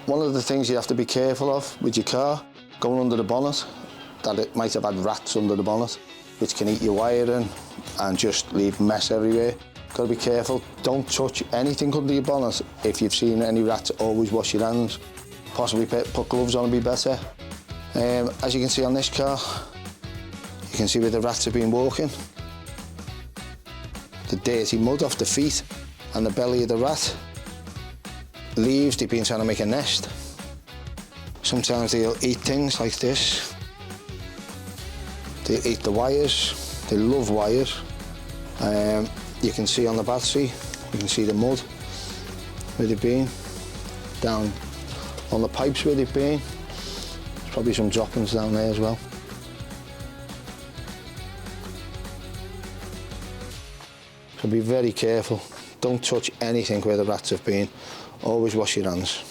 One of the things you have to be careful of with your car, going under the bonnet, that it might have had rats under the bonnet, which can eat your wiring and just leave mess everywhere. Got to be careful. Don't touch anything under your bonnet. If you've seen any rats, always wash your hands. Possibly put gloves on would be better. As you can see on this car, you can see where the rats have been walking. The dirty mud off the feet and the belly of the rat. Leaves, they've been trying to make a nest. Sometimes they'll eat things like this. They eat the wires. They love wires. You can see on the battery, you can see the mud where they've been. Down on the pipes where they've been. There's probably some droppings down there as well. So be very careful. Don't touch anything where the rats have been. Always wash your hands.